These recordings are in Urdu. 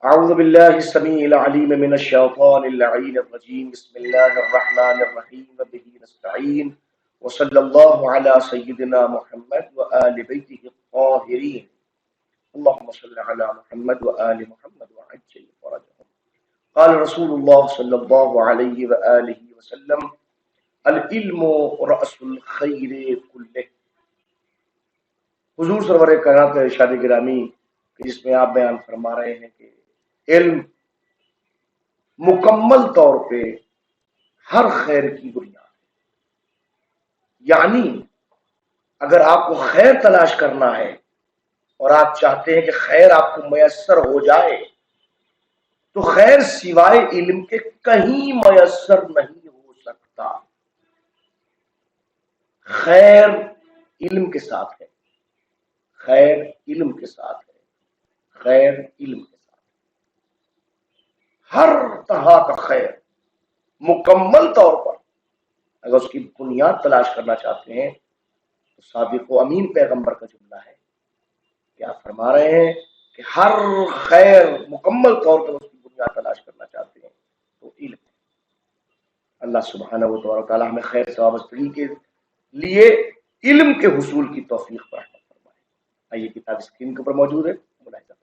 اعوذ باللہ السمیع العلیم من الشیطان اللعین الرجیم بسم اللہ الرحمن الرحیم وبہ نستعین وصلی اللہ علی سیدنا محمد وآل بیتہ الطاہرین اللہم صلی علی محمد وآل محمد وعجل فرجهم. قال رسول اللہ صلی اللہ علیہ وآلہ وسلم العلم رأس الخیر کلہ. حضور سرور کائنات ارشاد گرامی جس میں آپ بیان فرما رہے ہیں کہ علم مکمل طور پہ ہر خیر کی بنیاد ہے. یعنی اگر آپ کو خیر تلاش کرنا ہے اور آپ چاہتے ہیں کہ خیر آپ کو میسر ہو جائے تو خیر سوائے علم کے کہیں میسر نہیں ہو سکتا. خیر علم کے ساتھ ہے، خیر علم کے ساتھ ہے، خیر علم کے ساتھ. ہر طرح کا خیر مکمل طور پر اگر اس کی بنیاد تلاش کرنا چاہتے ہیں تو صادق و امین پیغمبر کا جملہ ہے کہ آپ فرما رہے ہیں کہ ہر خیر مکمل طور پر اس کی بنیاد تلاش کرنا چاہتے ہیں تو علم ہے. اللہ سبحانہ و تعالی ہمیں خیر سے وابستگی کے لیے علم کے حصول کی توفیق فراہم فرمائے. آئیے کتاب اسکرین کے اوپر موجود ہے، ملاحظہ فرمائیے.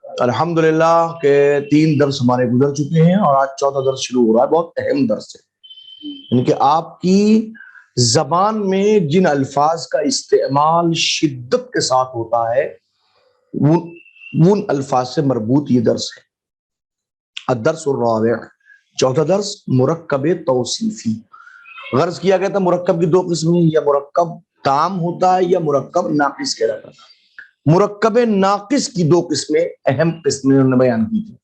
الحمدللہ کہ 3 درس ہمارے گزر چکے ہیں اور آج 14 درس شروع ہو رہا ہے. بہت اہم درس ہے، یعنی کہ آپ کی زبان میں جن الفاظ کا استعمال شدت کے ساتھ ہوتا ہے ان الفاظ سے مربوط یہ درس ہے. الدرس الرابع، 14 درس مرکب توصیفی. غرض کیا گیا تھا مرکب کی 2 قسمیں، یا مرکب تام ہوتا ہے یا مرکب ناقص کہلاتا ہے. مرکب ناقص کی 2 قسمیں، اہم قسمیں انہوں نے بیان کی تھی.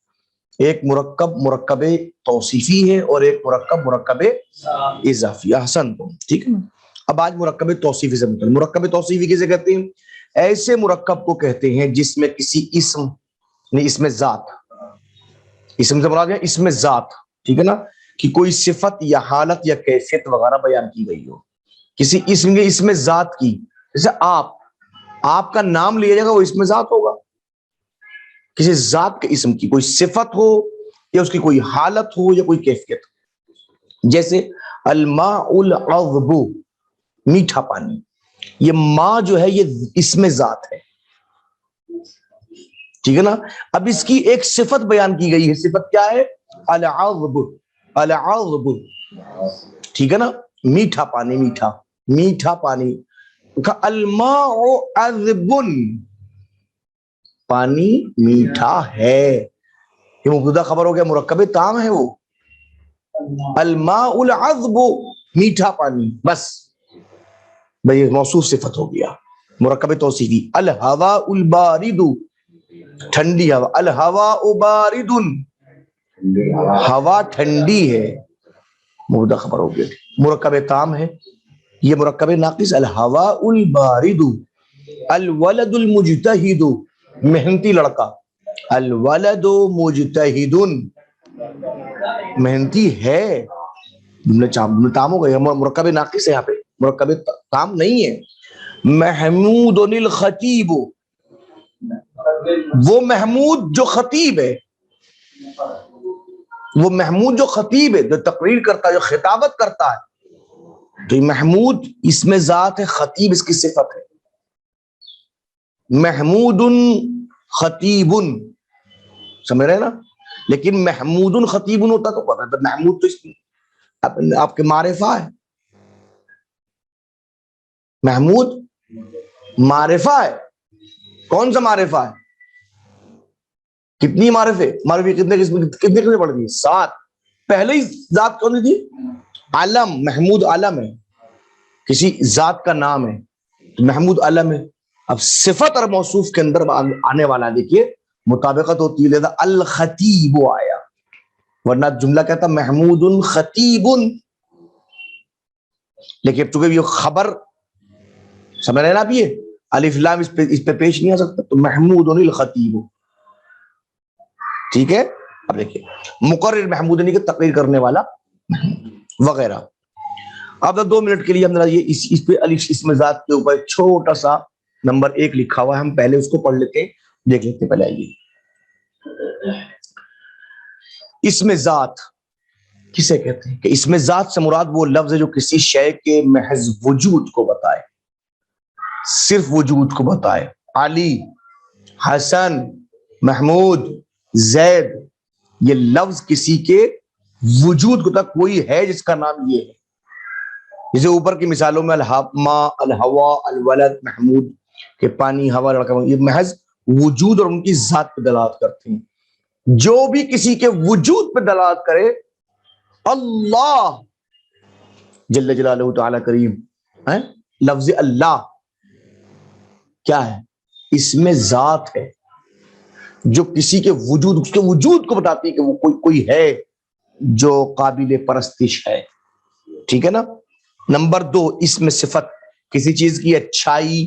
ایک مرکب توصیفی ہے اور ایک مرکب اضافی. احسن تو ٹھیک ہے نا. اب آج مرکب توصیفی سے متعلق. مرکب توصیفی کسے کہتے ہیں؟ ایسے مرکب کو کہتے ہیں جس میں کسی اسم، یعنی اسم ذات، اسم سے مراد ہے اسم ذات، ٹھیک ہے نا، کہ کوئی صفت یا حالت یا کیفیت وغیرہ بیان کی گئی ہو کسی اسم کے، اسم ذات کی. جیسے آپ کا نام لیا جائے گا وہ اسم ذات ہوگا. کسی ذات کے اسم کی کوئی صفت ہو یا اس کی کوئی حالت ہو یا کوئی کیفیت ہو. جیسے الماء العذب، میٹھا پانی. یہ ماء جو ہے یہ اسم ذات ہے، ٹھیک ہے نا. اب اس کی ایک صفت بیان کی گئی ہے. صفت کیا ہے؟ العذب. العذب ٹھیک ہے نا، میٹھا پانی، میٹھا پانی. الماء عذب، پانی میٹھا ہے. یہ مبتدا خبر ہو گیا، مرکب تام ہے وہ. الماء العذب، میٹھا پانی، بس بھئی موصوف صفت ہو گیا. مرکب توصیفی. الہواء البارد، ٹھنڈی ہوا. الہواء بارد، ہوا ٹھنڈی ہے، مبتدا خبر ہو گیا. مرکب تام ہے. یہ مرکب ناقص الہواء البارد. الولد المجتہد، محنتی لڑکا. الولد مجتہد، محنتی ہے. تام ہو گیا، مرکب ناقص ہے یہاں پہ، مرکب تام نہیں ہے. محمود الخطیب، وہ محمود جو خطیب ہے، وہ محمود جو خطیب ہے، جو تقریر کرتا ہے، جو خطابت کرتا ہے. تو یہ محمود اسم ذات ہے، خطیب اس کی صفت ہے. محمود خطیب، سمجھ رہے نا. لیکن محمود خطیب ہوتا تو پتا ہے، محمود تو آپ کے معرفہ ہے. محمود معرفہ ہے. کون سا معرفہ ہے؟ کتنی معرفے؟ معرفی کتنے قسم پڑھ دی؟ 7. پہلے ہی ذات کون سی تھی؟ علم. محمود علم ہے، کسی ذات کا نام ہے، محمود علم ہے. اب صفت اور موصوف کے اندر آنے والا دیکھیے مطابقت ہوتی ہے، لہذا الخطیب آیا، ورنہ جملہ کہتا محمود خطیب. لیکن چونکہ یہ خبر سمجھ رہے نا آپ، یہ الف لام اس پہ پیش نہیں آ سکتا، تو محمود الخطیب، ٹھیک ہے. اب دیکھیے مقرر محمود یعنی کہ تقریر کرنے والا وغیرہ. اب 2 منٹ کے لیے ہم یہ اس پہ اسم ذات کے اوپر چھوٹا سا نمبر 1 لکھا ہوا ہے، ہم پہلے اس کو پڑھ لیتے ہیں، دیکھ لیتے. پہلے آئیے اسم ذات کسے کہتے ہیں کہ اسم ذات سے مراد وہ لفظ ہے جو کسی شے کے محض وجود کو بتائے، صرف وجود کو بتائے. علی، حسن، محمود، زید، یہ لفظ کسی کے وجود کو تک کوئی ہے جس کا نام یہ ہے. جیسے اوپر کی مثالوں میں ماء، الہوا، الولد، محمود کہ پانی، ہوا، لڑکا، یہ محض وجود اور ان کی ذات پہ دلالت کرتے ہیں. جو بھی کسی کے وجود پہ دلالت کرے، اللہ جل جلالہ تعالی کریم ہے. لفظ اللہ کیا ہے؟ اسم ذات ہے جو کسی کے وجود، اس کے وجود کو بتاتی ہے کہ وہ کوئی ہے جو قابل پرستش ہے. ٹھیک ہے نا. نمبر 2، اسم صفت کسی چیز کی اچھائی،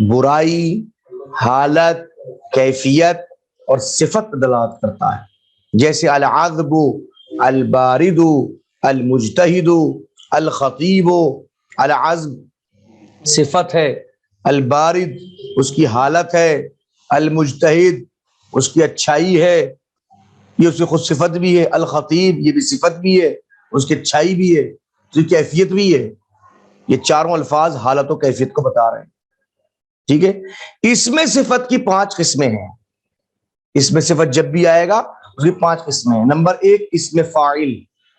برائی، حالت، کیفیت اور صفت دلالت کرتا ہے. جیسے العذب، البارد، المجتہد، الخطیب. العذب صفت ہے، البارد اس کی حالت ہے، المجتہد اس کی اچھائی ہے، یہ اس کی خود صفت بھی ہے، الخطیب یہ بھی صفت بھی ہے، اس کی اچھائی بھی ہے، اس کی کیفیت بھی ہے. یہ چاروں الفاظ حالت و کیفیت کو بتا رہے ہیں. ٹھیک ہے. اسم صفت کی 5 قسمیں ہیں. اسم صفت جب بھی آئے گا اس کی 5 قسمیں ہیں. نمبر 1، اسم فاعل،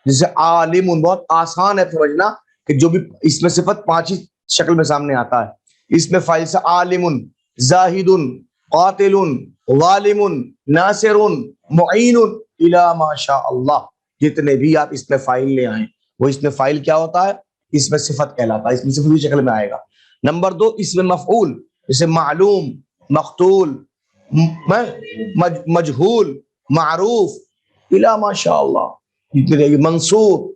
جسے عالم، بہت آسان ہے سمجھنا کہ جو بھی اسم صفت 5 ہی شکل میں سامنے آتا ہے. اسم فاعل سے عالم، زاہد، قاتل، ظالم، ناصر، معین، الی ما شاء اللہ. جتنے بھی آپ اسم فاعل لے آئیں وہ اسم فاعل کیا ہوتا ہے؟ اسم صفت کہلاتا ہے. اسم صفت کی شکل میں آئے گا. نمبر 2، اسم مفعول، جیسے معلوم، مقتول، مجہول، معروف، الی ما شاء اللہ، منصوب.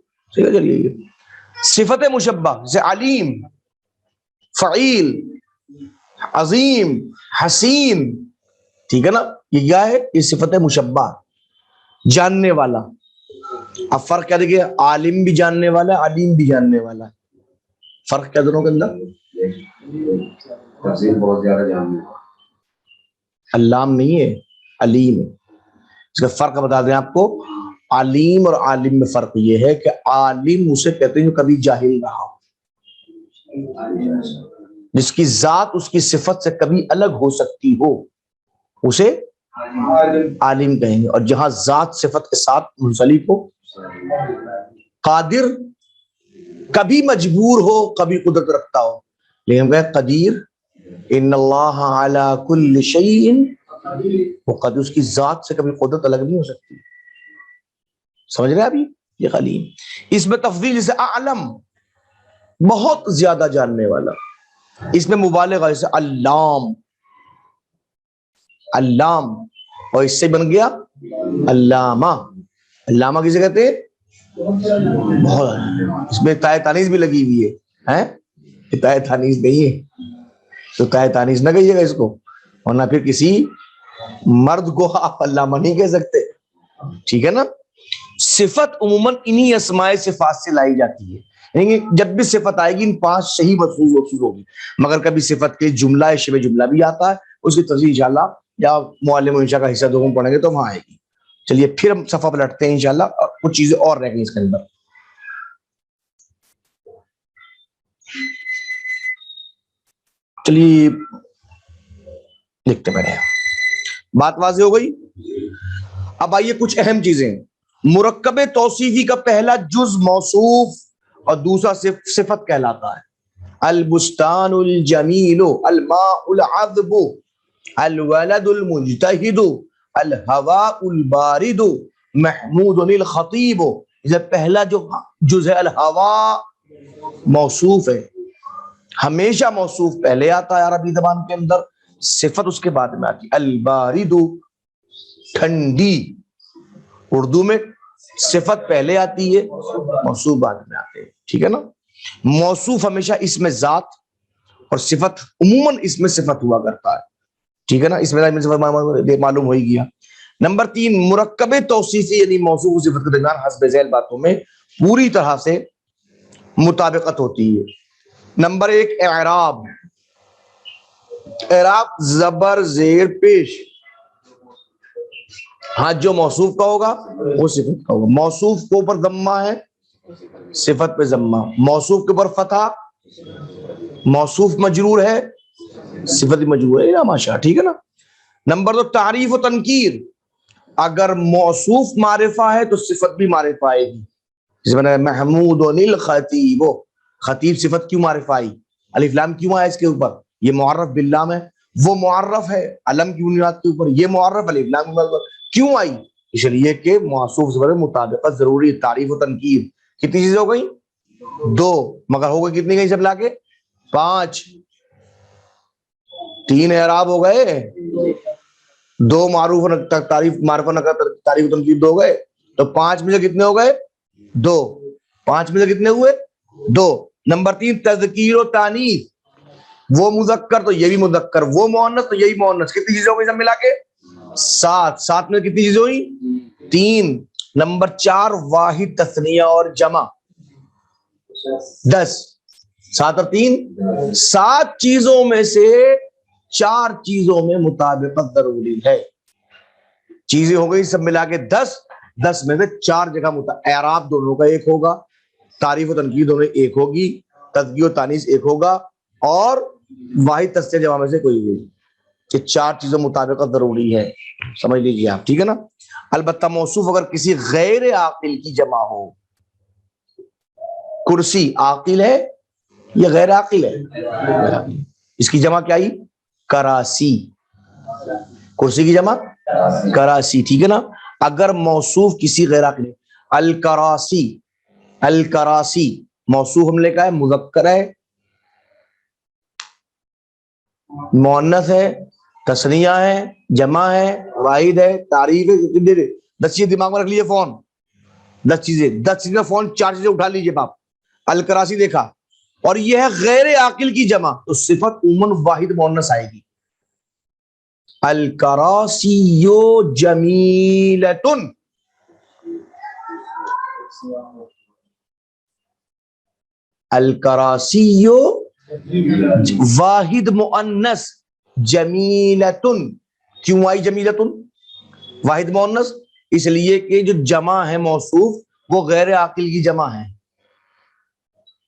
صفت مشبہ جیسے علیم، فعیل، عظیم، حسین. ٹھیک ہے نا. یہ کیا ہے؟ یہ صفت مشبہ، جاننے والا. اب فرق کیا دیکھیے، عالم بھی جاننے والا ہے، علیم بھی جاننے والا ہے. فرق کیا دونوں کے اندر؟ بہت زیادہ جاننے والا، علام نہیں ہے، علیم ہے. اس کا فرق بتا دیں آپ کو. علیم اور عالم میں فرق یہ ہے کہ عالم اسے کہتے ہیں جو کبھی جاہل رہا ہو، جس کی ذات اس کی صفت سے کبھی الگ ہو سکتی ہو، اسے عالم کہیں گے. اور جہاں ذات صفت کے ساتھ منسلک ہو. قادر کبھی مجبور ہو، کبھی قدرت رکھتا ہو، لیکن وہ قدیر، ان اللہ علی کل شیء، وہ قدر، اس کی ذات سے کبھی قدرت الگ نہیں ہو سکتی. سمجھ رہے ہیں ابھی؟ یہ علیم. اس میں تفضیل جیسے اعلم، بہت زیادہ جاننے والا. اس میں مبالغہ جیسے علام، علام، اور اس سے بن گیا علامہ. علامہ کسے کہتے ہیں؟ بہت. اس میں تائے تانیث بھی لگی ہوئی ہے. یہ تائے تانیث نہیں ہے تو تائے تانیث نہ کہیے گا اس کو، اور نہ پھر کسی مرد کو آپ علامہ نہیں کہہ سکتے. ٹھیک ہے نا. صفت عموماً انہی اسماء صفات سے لائی جاتی ہے. یعنی جب بھی صفت آئے گی ان 5 صحیح مفعول ہوگی. مگر کبھی صفت کے جملہ شبہ جملہ بھی آتا ہے، اس کی تفصیل انشاءاللہ یا معلم انشاء کا حصہ 2 پڑھیں گے تو وہاں آئے گی. چلیے پھر ہم صفحہ پلٹتے ہیں انشاءاللہ، اور کچھ چیزیں اور رہ گئی اس کے اندر. چلیے لکھتے بیٹھے. بات واضح ہو گئی. اب آئیے کچھ اہم چیزیں. مرکب توصیفی کا پہلا جز موصوف اور دوسرا صفت کہلاتا ہے. البستان الجمیل، الماء العذب، الولد المجتہد، الہواء البارد، محمود الخطیب. یہ پہلا جو جز ہے الہواء موصوف ہے. ہمیشہ موصوف پہلے آتا ہے عربی زبان کے اندر، صفت اس کے بعد میں آتی. البارد ٹھنڈی، اردو میں صفت پہلے آتی ہے، موصوف بعد میں آتے ہیں. ٹھیک ہے نا. موصوف ہمیشہ اسم ذات اور صفت عموماً اسم صفت ہوا کرتا ہے. ٹھیک ہے نا. اس میں معلوم ہو ہی گیا. نمبر 3، مرکب توصیفی یعنی موصوف و صفت کے درمیان حسب ذیل باتوں میں پوری طرح سے مطابقت ہوتی ہے. نمبر 1، اعراب. اعراب زبر زیر پیش ہاں جو موصوف کا ہوگا وہ صفت کا ہوگا. موصوف کے اوپر ضمہ ہے، صفت پہ ضمہ. موصوف کے اوپر فتح، موصوف مجرور ہے، صفت مجرور ہے. ماشاء، ٹھیک ہے نا. نمبر 2 تعریف و تنکیر. اگر موصوف معرفہ ہے تو صفت بھی معرفہ آئے گی. جس میں محمود الخطیب، خطیب صفت کیوں معرفہ آئی؟ الف لام کیوں آیا اس کے اوپر؟ یہ معرف باللام ہے. وہ معرف ہے علم کی بنیاد کے اوپر، یہ معرف الف لام کی بنیاد پر کیوں آئی؟ اس لیے کہ موصوف صفت مطابقت ضروری. تعریف و تنکیر کتنی چیزیں ہو گئی؟ 2. مگر ہو گئی کتنی گئی سب لا کے؟ 5. 3 اعراب ہو گئے، 2 معروف تعریف معرفہ تعریف و تنکیر 2 گئے، تو 5 میں سے کتنے ہو گئے؟ 2. 5 میں سے کتنے ہوئے؟ 2. نمبر 3 تذکیر و تانیث. وہ مذکر تو یہ بھی مذکر، وہ مؤنث تو یہی مؤنث. کتنی چیزیں ہو گئی سب ملا کے؟ 7. 7 میں کتنی چیزیں ہوئی؟ 3. نمبر 4 واحد تثنیہ اور جمع 10. 7 اور 3 7 چیزوں میں سے 4 چیزوں میں مطابقت ضروری ہے. چیزیں ہو گئی سب ملا کے 10. 10 میں سے 4 جگہ اعراب دونوں کا ایک ہوگا، تعریف و تنکیر دونوں ایک ہوگی، تذکیر و تانیث ایک ہوگا، اور واحد تثنیہ جمع میں سے کوئی بھی. یہ 4 چیزوں مطابقت ضروری ہے، سمجھ لیجیے آپ، ٹھیک ہے نا. البتہ موصوف اگر کسی غیر عاقل کی جمع ہو، کرسی عاقل ہے یا غیر عاقل ہے؟ اس کی جمع کیا آئی؟ کراسی. کرسی کی جمع کراسی، ٹھیک ہے نا. اگر موصوف کسی غیر عاقل، الکراسی، الکراسی موصوف ہم نے کہا ہے مذکر ہے، مؤنث ہے، تثنیہ ہے، جمع ہے، واحد ہے، تعریف ہے. 10 چیزیں دماغ میں رکھ لیجیے. فون 10 چیزیں، 10 چیزیں فون 4 چیزیں اٹھا لیجیے باپ. الکراسی دیکھا، اور یہ ہے غیر عاقل کی جمع، تو صفت عموماً واحد مؤنث آئے گی. الکراسی جمیلۃ، الکراسی واحد مؤنث، جمیلۃ. کیوں آئی جمیلۃ واحد مؤنث؟ اس لیے کہ جو جمع ہے موصوف وہ غیر عاقل کی جمع ہے.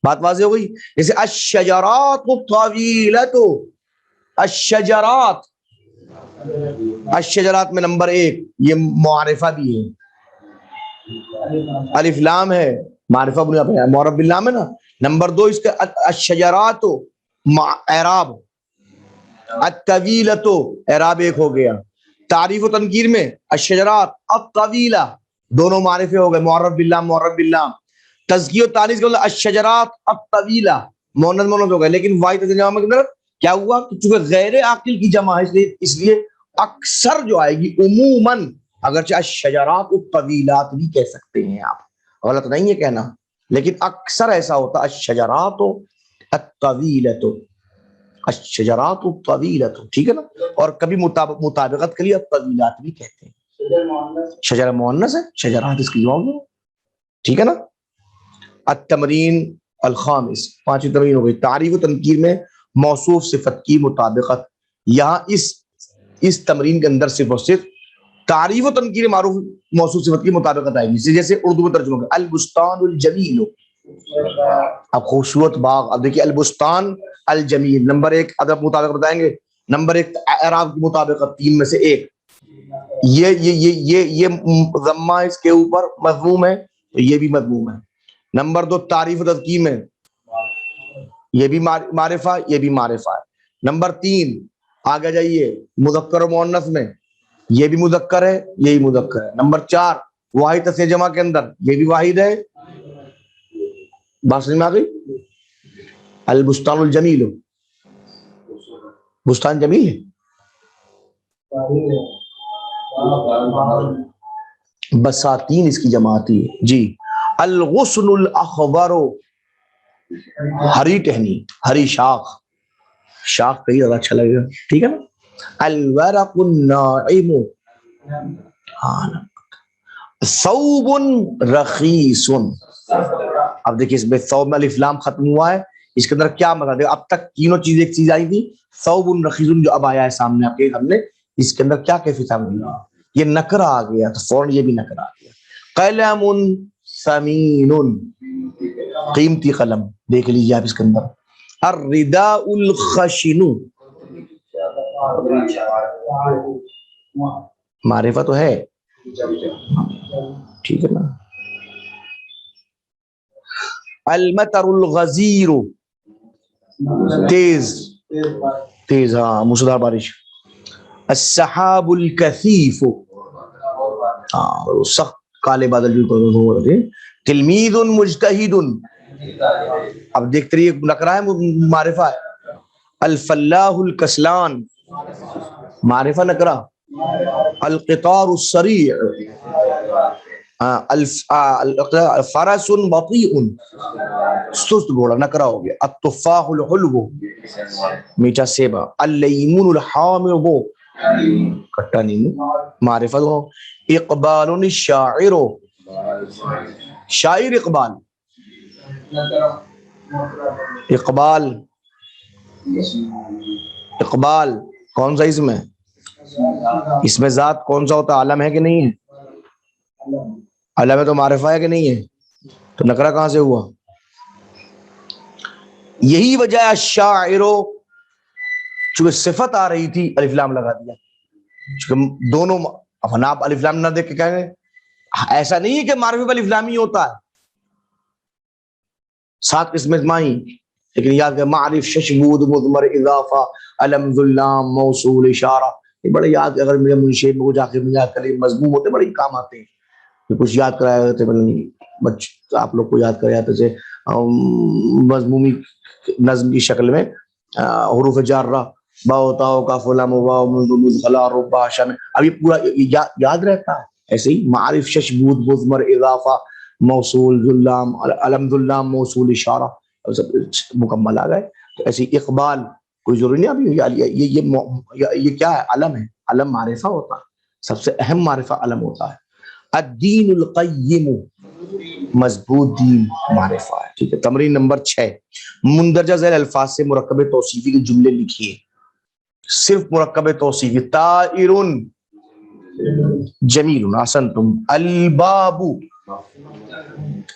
بات واضح ہو گئی؟ جیسے الشجرات الطویلۃ، الشجرات، الشجرات میں نمبر 1 یہ معرفہ بھی ہے، الف لام ہے، معرفہ بنیاد ہے، معرف باللام ہے نا. نمبر 2 اس کا الشجرات اعراب، الطویلۃ اعراب 1 ہو گیا. تعریف و تنکیر میں الشجرات الطویلہ دونوں معرفے ہو گئے، معرف باللام، معرف باللام. تذکیر و تانیث کا الشجرات الطویلہ مؤنث مؤنث ہو گئے، لیکن واحد جمع کے اندر کیا ہوا کہ چونکہ غیر عاقل کی جمع ہے اس لیے اکثر جو آئے گی عموماً، اگرچہ الشجرات الطویلات بھی کہہ سکتے ہیں آپ، غلط نہیں ہے کہنا، لیکن اکثر ایسا ہوتا الشجرات الطویلۃ، الشجرات الطویلۃ، ٹھیک ہے نا. اور کبھی مطابقت کے لیے الطویلات بھی کہتے ہیں. شجر مؤنث ہے، شجرات اس کی جمع ہے، ٹھیک ہے نا. التمرین الخامس، 5ویں تمرین ہو گئی. تعریف و تنکیر میں موصوف صفت کی مطابقت. یہاں اس تمرین کے اندر صرف اور صرف تعریف و تنکیر معروف موصوف صفت کی مطابقت آئے گی. جیسے اردو میں ترجمہ کریں البستان الجمیل، اب خوبصورت باغ. اب دیکھیے البستان الجمیل، نمبر 1 ادب مطابقت بتائیں گے. نمبر 1 اعراب کی مطابقت 3 میں سے 1. یہ ضمہ اس کے اوپر مضموم ہے تو یہ بھی مضموم ہے. نمبر 2 تعریف و تذکیر میں یہ بھی معرفہ، یہ بھی معرفہ ہے. نمبر 3 آگے جائیے مذکر و مؤنث میں یہ بھی مذکر ہے، یہی مذکر ہے. نمبر 4 واحد تثنیہ جمع کے اندر یہ بھی واحد ہے. بات سمجھ میں آ گئی؟ البستان الجمیل، بستان جمیل ہے، بساتین اس کی جمع آتی ہے جی. الغصن الاخضر، ہری ٹہنی، ہری شاخ، شاخ کہیں زیادہ اچھا لگے گا، ٹھیک ہے نا. الورق الناعم، ثوب رخیص. اب دیکھیے اس میں ثوب میں الف لام ختم ہوا ہے، اس کے اندر کیا مطلب ہے؟ اب تک تینوں چیزیں ایک چیز آئی تھی، ثوب رخیص جو اب آیا ہے سامنے آپ کے، ہم نے اس کے اندر کیا کیفیت ہے؟ یہ نکرہ آ گیا تو فوراً یہ بھی نکرہ آ گیا. قلم ثمین، قیمتی قلم. دیکھ لیجیے آپ اس کے اندر. الرداء الخشن، معرفہ تو ہے، ٹھیک ہے نا. المطر الغزیر، تیز تیز، ہاں موسلادھار بارش. السحاب الکثیف، ہاں سخت کالے بادل جو ہو رہے تھے. تلمیذ مجتہد، اب دیکھتے رہیے نکرہ ہے معرفہ ہے. الفلاح الکسلان، معرفہ نکرہ. القطار السریع، فرس بطیء، سست گھوڑا نکرہ ہو گیا. التفاح الحلو، میٹھا سیبا. اللیمون الحامض، کھٹا نیمو، معرفت ہو. اقبال الشاعر، شاعر اقبال. اقبال، اقبال کون سا اسم ہے؟ اس میں ذات کون سا ہوتا ہے؟ علم ہے کہ نہیں ہے؟ علم ہے تو معرفہ ہے کہ نہیں ہے؟ تو نکرہ کہاں سے ہوا؟ یہی وجہ ہے الشاعر، چونکہ صفت آ رہی تھی الف لام لگا دیا. چونکہ دونوں اب آپ الف لام نہ دیکھ کے کہیں گے ایسا نہیں ہے کہ معرفہ الف لام ہی ہوتا ہے، 7 قسم اجماعی. لیکن یاد کہ معرف، ششبود، مضمر، اضافہ، علم، ذلام، موصول، اشارہ، یہ بڑے یاد، اگر میرے منشی میں کچھ آخر میں یاد کرے مضموم ہوتے بڑے کام آتے ہیں. کچھ یاد کرایا جاتے آپ لوگ کو یاد کرایا جاتے سے مضمومی نظم کی شکل میں حروف جارہ باء تاء کاف لام واو منذ مدخلا ربا شامل، اب یہ پورا یاد رہتا ہے. ایسے ہی معرف، ششبود، مضمر، اضافہ، موصول، ذلام، علم، ذلام، موصول، اشارہ سب مکمل آ گئے. تو ایسی اقبال کوئی ضروری نہیں. ابھی یہ کیا ہے؟ علم ہے. علم معرفہ ہوتا ہے، سب سے اہم معرفہ علم ہوتا ہے. الدین القیم، مضبوط دین معرفہ ہے. ٹھیک ہے. تمرین نمبر 6، مندرجہ ذیل الفاظ سے مرکب توصیفی کے جملے لکھیے. صرف مرکب توصیفی. طائر جمیل، احسنتم. الباب،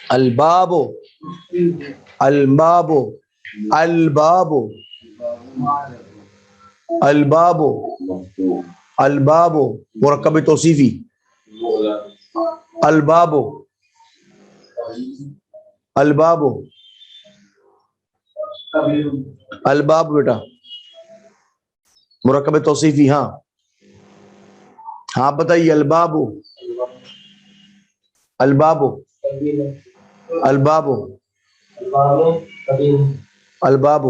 الباب، الباب، الباب، الباب، الباب مرکب توصیفی. الباب، الباب، الباب بیٹا مرکب توصیفی. ہاں ہاں بتائیے. الباب، الباب، الباب، الباب،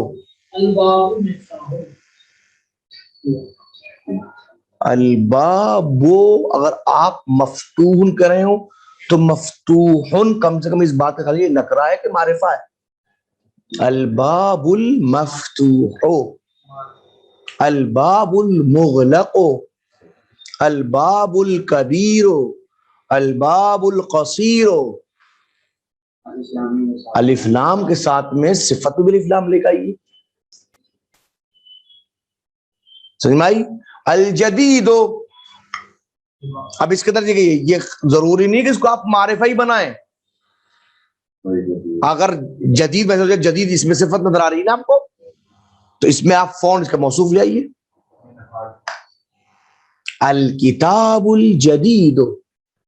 الباب. اگر آپ مفتوح کریں ہو تو مفتوحن کم سے کم اس بات کا خیال یہ نکرہ ہے کہ معرفہ ہے. الباب المفتوح، الباب المغلق، الباب الکبیر، الباب القصیر. الف لام کے ساتھ میں صفت بھی الف لام لے کے آئیے. سمجھ میں آئی؟ الجدید، اب اس کے اندر یہ ضروری نہیں کہ اس کو آپ معرفہ ہی بنائیں. اگر جدید میں سوچے جدید اس میں صفت نظر آ رہی ہے نا آپ کو، تو اس میں آپ فون اس کا موصوف لے آئیے. الکتاب الجدید،